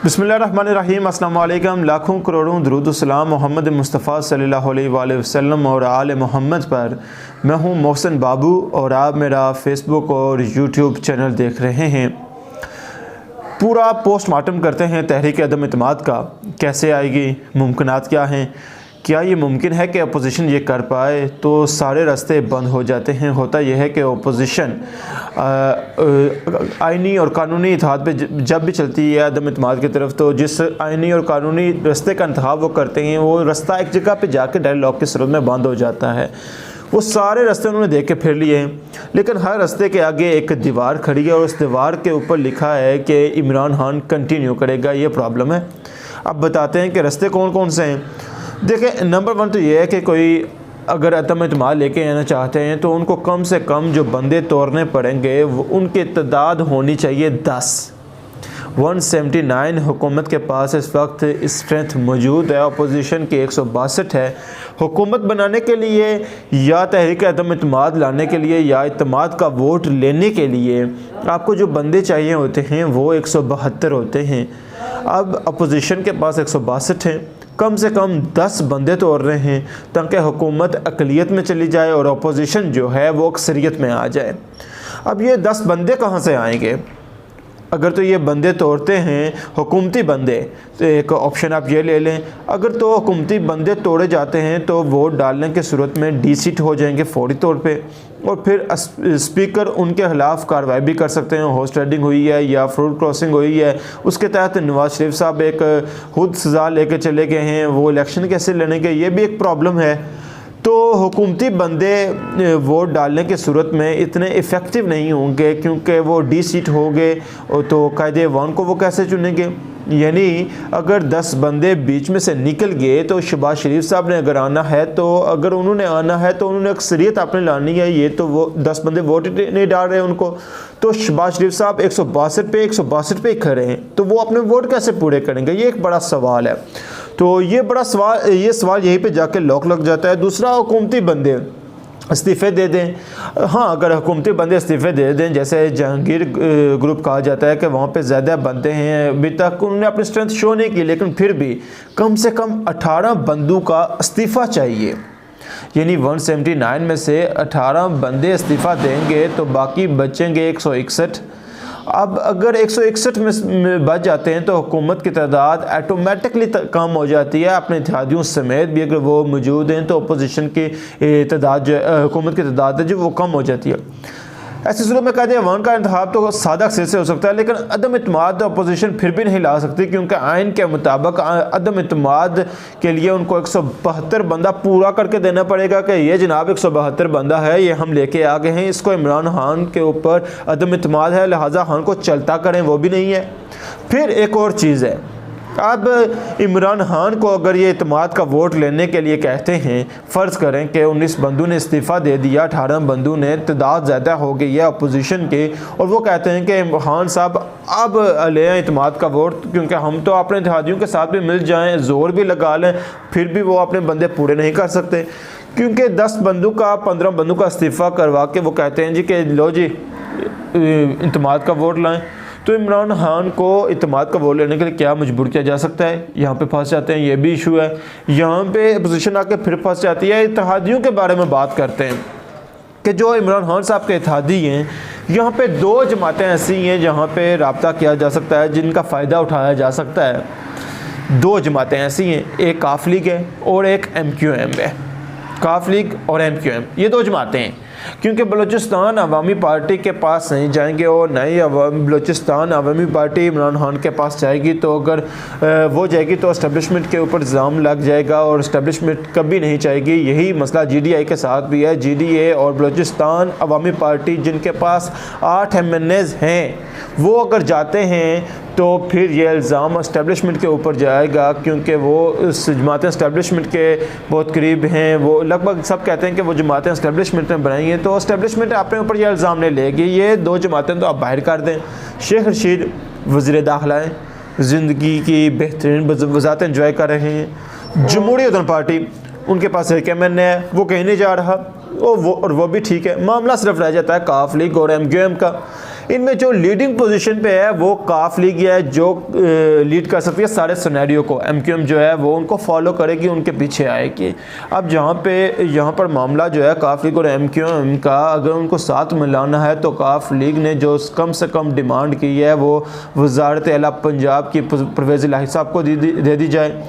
बिस्मिल्लाहिर्रहमानिर्रहीम, अस्सलाम वालेकुम। लाखों करोड़ों दुरूद सलाम मोहम्मद मुस्तफ़ा सल्लल्लाहु अलैहि वसल्लम और आले मोहम्मद पर। मैं हूं मोहसिन बाबू और आप मेरा फ़ेसबुक और यूट्यूब चैनल देख रहे हैं। पूरा पोस्टमार्टम करते हैं तहरीक अदम इत्माद का, कैसे आएगी, मुमकिनात क्या हैं, क्या ये मुमकिन है कि अपोजिशन ये कर पाए। तो सारे रास्ते बंद हो जाते हैं। होता यह है कि अपोजिशन आइनी और कानूनी इत्तेहाद पे जब भी चलती है अदम इत्तेमाद की तरफ, तो जिस आइनी और कानूनी रास्ते का इंतखाब वो करते हैं, वो रास्ता एक जगह पे जाके डेडलॉक की सूरत में बंद हो जाता है। वो सारे रास्ते उन्होंने देख के फिर लिए हैं, लेकिन हर रास्ते के आगे एक दीवार खड़ी है और उस दीवार के ऊपर लिखा है कि इमरान खान कंटिन्यू करेगा। ये प्रॉब्लम है। अब बताते हैं कि रास्ते कौन कौन से हैं। देखिए, नंबर वन तो ये है कि कोई अगर अदम इत्तेमाद लेके आना चाहते हैं तो उनको कम से कम जो बंदे तोड़ने पड़ेंगे वो उनकी तादाद होनी चाहिए 10। 179 हुकूमत के पास इस वक्त स्ट्रेंथ मौजूद है। अपोजिशन की 162 है। हुकूमत बनाने के लिए या तहरीक अदम इत्तेमाद लाने के लिए या इत्तेमाद का वोट लेने के लिए आपको जो बंदे चाहिए होते हैं वो 172 होते हैं। अब अपोजिशन के पास 162 हैं। कम से कम 10 बंदे तोड़ रहे हैं ताकि हुकूमत अक़लियत में चली जाए और अपोजिशन जो है वो अक्सरियत में आ जाए। अब ये 10 बंदे कहाँ से आएंगे? अगर तो ये बंदे तोड़ते हैं हुकूमती बंदे, तो एक ऑप्शन आप ये ले लें। अगर तो हुकूमती बंदे तोड़े जाते हैं तो वोट डालने की सूरत में डी-सीट हो जाएंगे फौरी तौर पे, और फिर स्पीकर उनके खिलाफ कार्रवाई भी कर सकते हैं। हॉर्स राइडिंग हुई है या फ्रूट क्रॉसिंग हुई है, उसके तहत नवाज शरीफ साहब एक खुद सज़ा लेके चले गए हैं। वो इलेक्शन कैसे लड़ेंगे, ये भी एक प्रॉब्लम है। तो हुकूमती बंदे वोट डालने की सूरत में इतने इफ़ेक्टिव नहीं होंगे क्योंकि वो डी-सीट होंगे, तो कायदे-ए-वान को वो कैसे चुनेंगे। यानी अगर 10 बंदे बीच में से निकल गए तो शहबाज शरीफ साहब ने अगर आना है, तो अगर उन्होंने आना है तो उन्होंने अक्सरियत आपने लानी है। ये तो वो 10 बंदे वोट नहीं डाल रहे उनको, तो शहबाज शरीफ साहब 162 पे ही खड़े हैं, तो वो अपने वोट कैसे पूरे करेंगे? ये एक बड़ा सवाल है। तो ये सवाल यहीं पे जाके लॉक लग जाता है। दूसरा, हुकूमती बंदे इस्तीफ़े दे दें। हाँ, अगर हुकूमती बंदे इस्तीफ़े दे दें, जैसे जहांगीर ग्रुप कहा जाता है कि वहाँ पे ज़्यादा बंदे हैं, अभी तक उन्होंने अपनी स्ट्रेंथ शो नहीं की, लेकिन फिर भी कम से कम 18 बंदों का इस्तीफ़ा चाहिए। यानी 179 में से 18 बंदे इस्तीफ़ा देंगे तो बाकी बचेंगे 161। अब अगर 161 में बच जाते हैं तो हुकूमत की तादाद ऑटोमेटिकली कम हो जाती है। अपने इत्तेहादियों समेत भी अगर वो मौजूद हैं तो अपोजिशन की तादाद, हुकूमत की तादाद है जो वो कम हो जाती है। ऐसी सूरत में कायदे-ए-वान का इंतखाब तो सादा अक्सर से हो सकता है, लेकिन अदम इत्तेमाद अपोजिशन फिर भी नहीं ला सकती, क्योंकि आइन के मुताबिक अदम इत्तेमाद के लिए उनको 172 बंदा पूरा करके देना पड़ेगा कि ये जनाब 172 बंदा है, ये हम लेके आ गए हैं, इसको इमरान खान के ऊपर अदम इत्तेमाद है, लिहाजा खान को चलता करें, वो भी नहीं है। फिर एक और चीज़ है, अब इमरान खान को अगर ये इत्तेमाद का वोट लेने के लिए कहते हैं, फ़र्ज़ करें कि 19 बंदों ने इस्तीफ़ा दे दिया, 18 बंदों ने, तादाद ज़्यादा हो गई है अपोजिशन की, और वो कहते हैं कि खान साहब अब ले आए इत्तेमाद का वोट, क्योंकि हम तो अपने इत्तेहादियों के साथ भी मिल जाएं, ज़ोर भी लगा लें, फिर भी वो अपने बंदे पूरे नहीं कर सकते, क्योंकि 10 बंदों का 15 बंदों का इस्तीफ़ा करवा के वो कहते हैं जी कि लो जी इत्तेमाद का वोट लाएँ। तो इमरान खान को इत्तेमाद का वोट लेने के लिए क्या मजबूर किया जा सकता है? यहाँ पे फंस जाते हैं, ये भी इशू है। यहाँ पे अपोजिशन आके फिर फंस जाती है। इत्तेहादियों के बारे में बात करते हैं कि जो इमरान खान साहब के इत्तेहादी हैं, यहाँ पे 2 जमातें ऐसी हैं जहाँ पे रब्ता किया जा सकता है, जिनका फ़ायदा उठाया जा सकता है। 2 जमातें ऐसी हैं, एक काफ लीग है और एक MQM है। काफ लीग और MQM, ये 2 जमातें हैं, क्योंकि बलूचिस्तान अवामी पार्टी के पास नहीं जाएंगे और नई बलूचिस्तान अवामी पार्टी इमरान खान के पास जाएगी, तो अगर वो जाएगी तो इस्टेब्लिशमेंट के ऊपर इल्ज़ाम लग जाएगा और इस्टेब्लिशमेंट कभी नहीं चाहेगी। यही मसला GDI के साथ भी है। GDA और बलूचिस्तान अवामी पार्टी, जिनके पास 8 MNAs हैं, वो अगर जाते हैं तो फिर ये इल्ज़ाम इस्टेब्लिशमेंट के ऊपर जाएगा, क्योंकि वो उस जमातें इस्टेब्लिशमेंट के बहुत करीब हैं। वो लगभग सब कहते हैं कि वो जमातें इस्टेब्लिशमेंट ने बनाई हैं, तो इस्टेब्लिशमेंट अपने ऊपर यह इल्ज़ाम नहीं लेगी। ये 2 जमातें तो आप बाहर कर दें। शेख रशीद वज़ीर दाखिला हैं, ज़िंदगी की बेहतरीन वज़ाहत एंजॉय कर रहे हैं। जमहूरी उद्दन पार्टी, उनके पास एक MNA है, वो कहीं नहीं जा रहा, और वो भी ठीक है। मामला सिर्फ रह जाता है काफ लीग और MQM का। इनमें जो लीडिंग पोजीशन पे है वो काफ लीग है, जो लीड कर सकती है सारे सिनेरियो को। MQM जो है वो उनको फॉलो करेगी, उनके पीछे आएगी। अब यहाँ पर मामला जो है काफ लीग और MQM का, अगर उनको साथ मिलाना है तो काफ लीग ने जो कम से कम डिमांड की है वो वज़ारत आला पंजाब की परवेज़ इलाही साहब को दे दी जाए।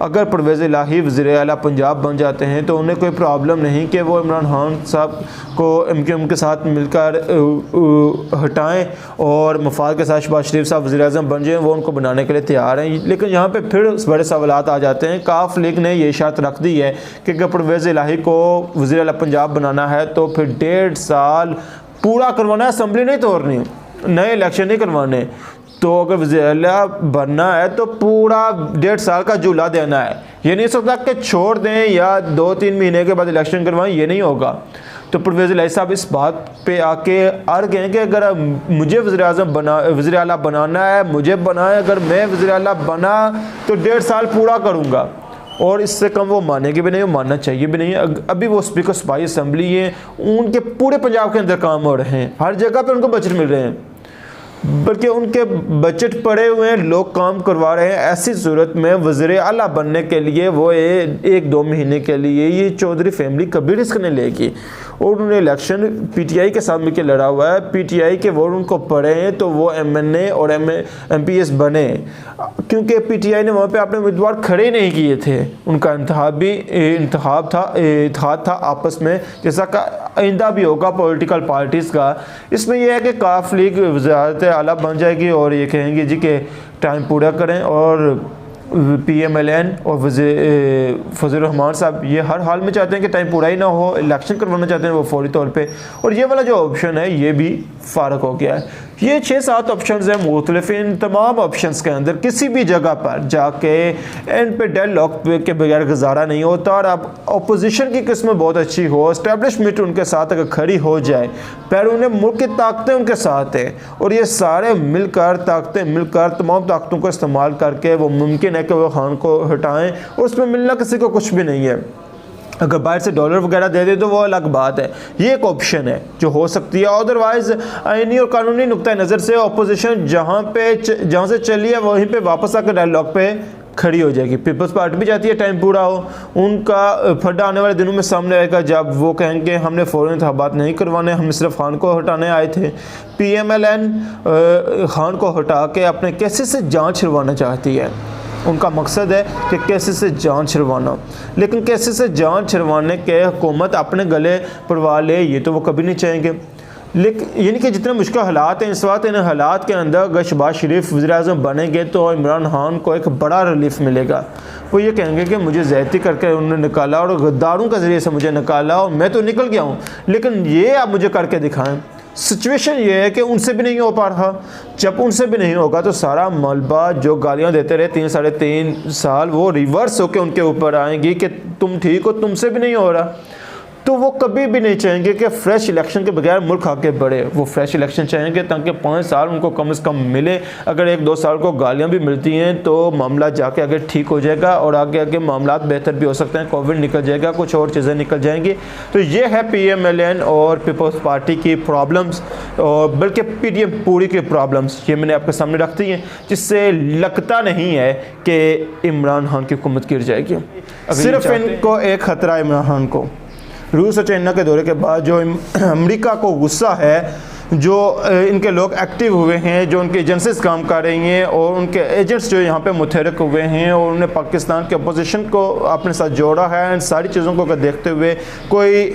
अगर परवेज़ इलाही वज़ीर आला पंजाब बन जाते हैं तो उन्हें कोई प्रॉब्लम नहीं कि वो इमरान खान साहब को MQM के साथ मिलकर हटाएं और मफाद के साथ शहबाज शरीफ साहब वज़ीर आज़म बन जाएं, वो उनको बनाने के लिए तैयार हैं। लेकिन यहाँ पे फिर बड़े सवालात आ जाते हैं। काफ लीग ने ये शर्त रख दी है कि अगर परवेज़ इलाही को वज़ीर आला पंजाब बनाना है तो फिर 1.5 साल पूरा करवाना है, असम्बली नहीं तोड़नी, नए इलेक्शन नहीं करवाने। तो अगर वज़ीर-ए-आला बनना है तो पूरा 1.5 साल का झूला देना है। ये नहीं सकता कि छोड़ दें या 2-3 महीने के बाद इलेक्शन करवाएं, ये नहीं होगा। तो परवेज़ इलाही साहब इस बात पे आके अड़ गए कि अगर मुझे वज़ीर-ए-आला बनाना है, मुझे बनाए, अगर मैं वज़ीर-ए-आला बना तो 1.5 साल पूरा करूँगा, और इससे कम वो मानेंगे भी नहीं, वो मानना चाहिए भी नहीं। अभी वो स्पीकर सूबाई असम्बली है, उनके पूरे पंजाब के अंदर काम हो रहे हैं, हर जगह पे उनको बजट मिल रहे हैं, बल्कि उनके बजट पड़े हुए हैं, लोग काम करवा रहे हैं। ऐसी सूरत में वज़ीर आला बनने के लिए वो 1-2 महीने के लिए ये चौधरी फैमिली कभी रिस्क नहीं लेगी। और उन्होंने इलेक्शन PTI के साथ मिलकर लड़ा हुआ है, PTI के वोट उनको पड़े हैं तो वो MNA और MPS बने, क्योंकि PTI ने वहाँ पे अपने उम्मीदवार खड़े नहीं किए थे। उनका इंतखाब था आपस में, जैसा का आइंदा भी होगा पॉलिटिकल पार्टीज़ का। इसमें यह है कि काफ लीग वज़ारत आला बन जाएगी और ये कहेंगे जी कि टाइम पूरा करें, और PMLN और फजल रहमान साहब ये हर हाल में चाहते हैं कि टाइम पूरा ही ना हो, इलेक्शन करवाना चाहते हैं वो फौरी तौर पे। और ये वाला जो ऑप्शन है ये भी फ़ारग हो गया है। ये 6-7 ऑप्शन हैं मुख्तलिफ। इन तमाम ऑप्शन के अंदर किसी भी जगह पर जाके एंड पे डेड लॉक के बगैर गुजारा नहीं होता। और अब अपोजिशन की किस्मत बहुत अच्छी हो, इस्टेब्लिशमेंट उनके साथ अगर खड़ी हो जाए, पर उन्हें मुल्क की ताकतें उनके साथ हैं, और ये सारे ताकतें मिलकर तमाम ताकतों को इस्तेमाल करके वो मुमकिन है कि वो खान को हटाएं, और उसमें मिलना किसी को कुछ भी नहीं है। अगर बाहर से डॉलर वगैरह दे दे तो वो अलग बात है, ये एक ऑप्शन है जो हो सकती है। अदरवाइज़ आईनी और कानूनी नुक्ता नज़र से अपोजिशन जहाँ से चली है वहीं पे वापस आकर डायलॉग पे खड़ी हो जाएगी। पीपल्स पार्टी भी चाहती है टाइम पूरा हो, उनका फड्डा आने वाले दिनों में सामने आएगा जब वो कहेंगे हमने फ़ौरन इंतखाबात नहीं करवाने, हम सिर्फ खान को हटाने आए थे। PMLN खान को हटा के अपने केसेस से जाँच छुड़वाना चाहती है। उनका मकसद है कि केसेस से जान छुड़वाना, लेकिन केसेस से जान छुड़वाने के हुकूमत अपने गले परवा ले, ये तो वो कभी नहीं चाहेंगे। लेकिन यानी कि जितने मुश्किल हालात हैं इस वक्त, इन हालात के अंदर अगर शहबाज शरीफ वज़ीर-ए-आज़म बनेंगे तो इमरान खान को एक बड़ा रिलीफ मिलेगा। वो ये कहेंगे कि मुझे ज़्यादती करके उन्होंने निकाला और गद्दारों के ज़रिए से मुझे निकाला और मैं तो निकल गया हूँ, लेकिन ये आप मुझे करके दिखाएँ। सिचुएशन ये है कि उनसे भी नहीं हो पा रहा। जब उनसे भी नहीं होगा तो सारा मलबा जो गालियां देते रहे 3-3.5 साल वो रिवर्स होकर उनके ऊपर आएंगी कि तुम ठीक हो, तुमसे भी नहीं हो रहा। तो वो कभी भी नहीं चाहेंगे कि फ्रेश इलेक्शन के बगैर मुल्क आगे बढ़े। वो फ्रेश इलेक्शन चाहेंगे ताकि 5 साल उनको कम से कम मिले। अगर 1-2 साल को गालियां भी मिलती हैं तो मामला जाके आगे ठीक हो जाएगा और आगे मामला बेहतर भी हो सकते हैं। कोविड निकल जाएगा, कुछ और चीज़ें निकल जाएंगी। तो ये है PMLN और पीपल्स पार्टी की प्रॉब्लम्स, और बल्कि PDM पूरी की प्रॉब्लम्स ये मैंने आपके सामने रख दी हैं, जिससे लगता नहीं है कि इमरान खान की हुकूमत गिर जाएगी। सिर्फ इनको एक ख़तरा है इमरान खान को। रूस और चाइना के दौरे के बाद जो अमेरिका को गुस्सा है, जो इनके लोग एक्टिव हुए हैं, जो उनकी एजेंसीज काम कर रही हैं और उनके एजेंट्स जो यहाँ पे मुतहरक हुए हैं और उन्हें पाकिस्तान के अपोजिशन को अपने साथ जोड़ा है, इन सारी चीज़ों को देखते हुए कोई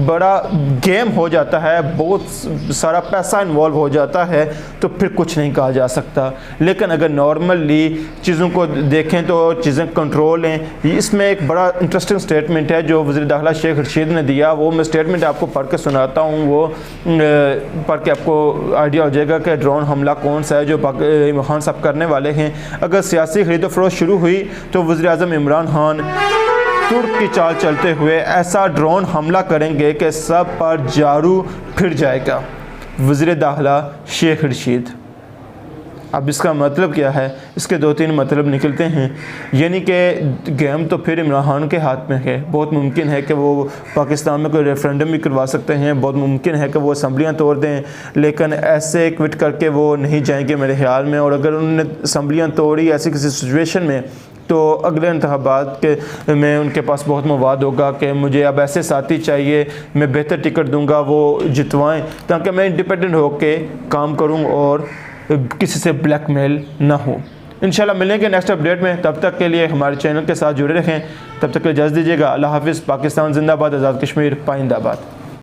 बड़ा गेम हो जाता है, बहुत सारा पैसा इन्वॉल्व हो जाता है, तो फिर कुछ नहीं कहा जा सकता। लेकिन अगर नॉर्मली चीज़ों को देखें तो चीज़ें कंट्रोल हैं। इसमें एक बड़ा इंटरेस्टिंग स्टेटमेंट है जो वज़ीर दाखिला शेख रशीद ने दिया, वो मैं स्टेटमेंट आपको पढ़ के सुनाता हूँ। वो पढ़ कि आपको आइडिया हो जाएगा कि ड्रोन हमला कौन सा है जो इमरान खान साहब करने वाले हैं। अगर सियासी खरीदो फरोख्त शुरू हुई तो वज़ीर-ए-आज़म इमरान खान तुर्क की चाल चलते हुए ऐसा ड्रोन हमला करेंगे कि सब पर जारू फिर जाएगा। वज़ीर दाखिला शेख रशीद। अब इसका मतलब क्या है, इसके 2-3 मतलब निकलते हैं। यानी कि गेम तो फिर इमरान खान के हाथ में है। बहुत मुमकिन है कि वो पाकिस्तान में कोई रेफरेंडम भी करवा सकते हैं, बहुत मुमकिन है कि वो असम्बलियाँ तोड़ दें, लेकिन ऐसे क्विट करके वो नहीं जाएंगे मेरे ख्याल में। और अगर उन्होंने असम्बलियाँ तोड़ी ऐसी किसी सिचुएशन में, तो अगले इंतखाबात के में उनके पास बहुत मवाद होगा कि मुझे अब ऐसे साथी चाहिए, मैं बेहतर टिकट दूंगा, वो जितवाएं, ताकि मैं इंडिपेंडेंट होकर काम करूं और किसी से ब्लैकमेल ना हो। इंशाल्लाह मिलेंगे नेक्स्ट अपडेट में। तब तक के लिए हमारे चैनल के साथ जुड़े रहें। तब तक के लिए इजाज़त दीजिएगा। अल्लाह हाफिज़। पाकिस्तान जिंदाबाद, आज़ाद कश्मीर पाइंदाबाद।